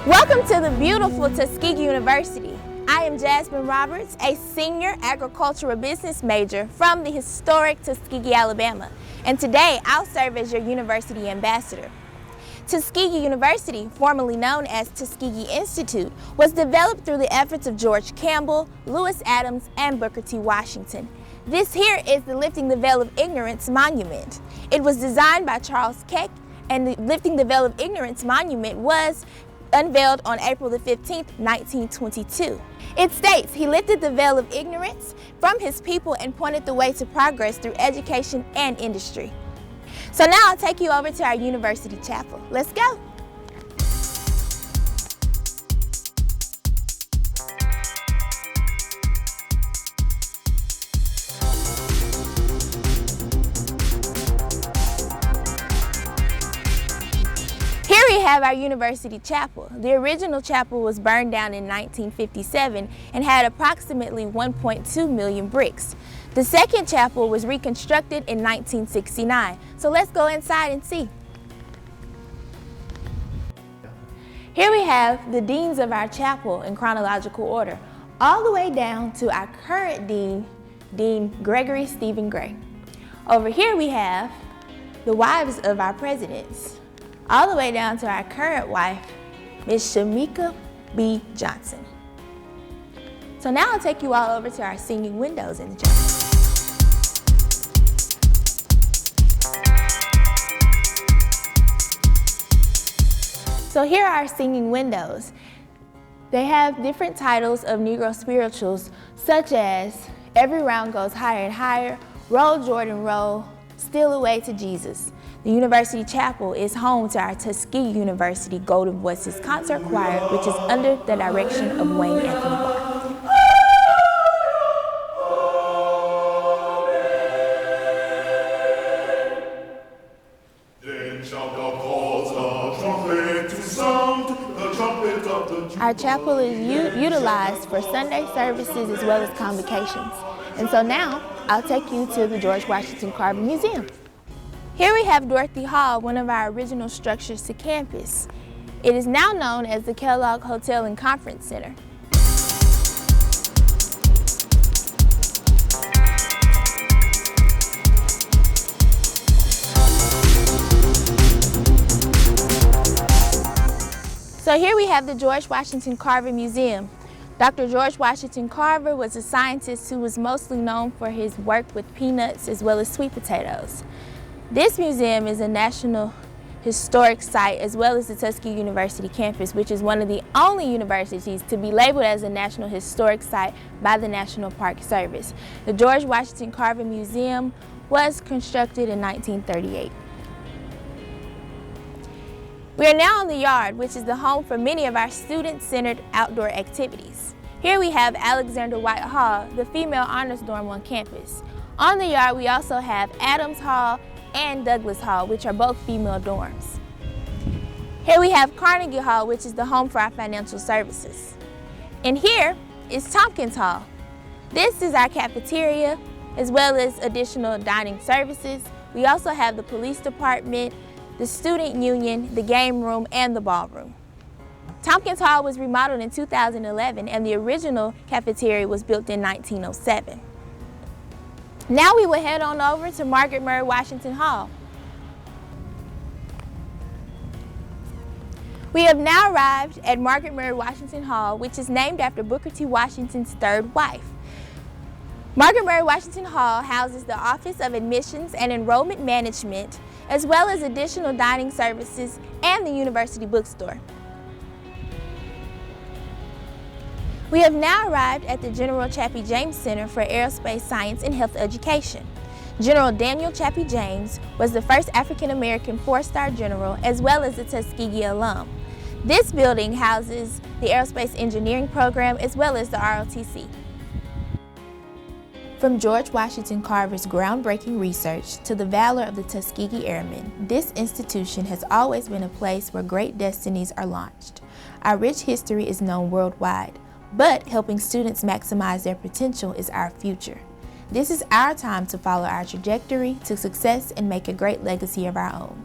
Welcome to the beautiful Tuskegee University. I am Jasmine Roberts, a senior agricultural business major from the historic Tuskegee, Alabama, and today I'll serve as your university ambassador. Tuskegee University, formerly known as Tuskegee Institute, was developed through the efforts of George Campbell, Lewis Adams, and Booker T. Washington. This here is the Lifting the Veil of Ignorance Monument. It was designed by Charles Keck, and the Lifting the Veil of Ignorance Monument was unveiled on April the 15th, 1922. It states, "He lifted the veil of ignorance from his people and pointed the way to progress through education and industry." So now I'll take you over to our university chapel. Let's go. Here we have our university chapel. The original chapel was burned down in 1957 and had approximately 1.2 million bricks. The second chapel was reconstructed in 1969. So let's go inside and see. Here we have the deans of our chapel in chronological order, all the way down to our current dean, Dean Gregory Stephen Gray. Over here we have the wives of our presidents, all the way down to our current wife, Ms. Shamika B. Johnson. So now I'll take you all over to our singing windows in the chapel. So here are our singing windows. They have different titles of Negro spirituals, such as "Every Round Goes Higher and Higher," "Roll Jordan Roll," "Still Away to Jesus." The University Chapel is home to our Tuskegee University Golden Voices Concert Choir, which is under the direction of Wayne Anthony Barr. Our chapel is utilized for Sunday services as well as convocations. And so now, I'll take you to the George Washington Carver Museum. Here we have Dorothy Hall, one of our original structures to campus. It is now known as the Kellogg Hotel and Conference Center. So here we have the George Washington Carver Museum. Dr. George Washington Carver was a scientist who was mostly known for his work with peanuts as well as sweet potatoes. This museum is a National Historic Site as well as the Tuskegee University campus, which is one of the only universities to be labeled as a National Historic Site by the National Park Service. The George Washington Carver Museum was constructed in 1938. We are now in the yard, which is the home for many of our student-centered outdoor activities. Here we have Alexander White Hall, the female honors dorm on campus. On the yard, we also have Adams Hall and Douglas Hall, which are both female dorms. Here we have Carnegie Hall, which is the home for our financial services. And here is Tompkins Hall. This is our cafeteria, as well as additional dining services. We also have the police department, the student union, the game room, and the ballroom. Tompkins Hall was remodeled in 2011, and the original cafeteria was built in 1907. Now we will head on over to Margaret Murray Washington Hall. We have now arrived at Margaret Murray Washington Hall, which is named after Booker T. Washington's third wife. Margaret Murray Washington Hall houses the Office of Admissions and Enrollment Management, as well as additional dining services and the university bookstore. We have now arrived at the General Chappie James Center for Aerospace Science and Health Education. General Daniel Chappie James was the first African-American four-star general as well as a Tuskegee alum. This building houses the Aerospace Engineering Program as well as the ROTC. From George Washington Carver's groundbreaking research to the valor of the Tuskegee Airmen, this institution has always been a place where great destinies are launched. Our rich history is known worldwide, but helping students maximize their potential is our future. This is our time to follow our trajectory to success and make a great legacy of our own.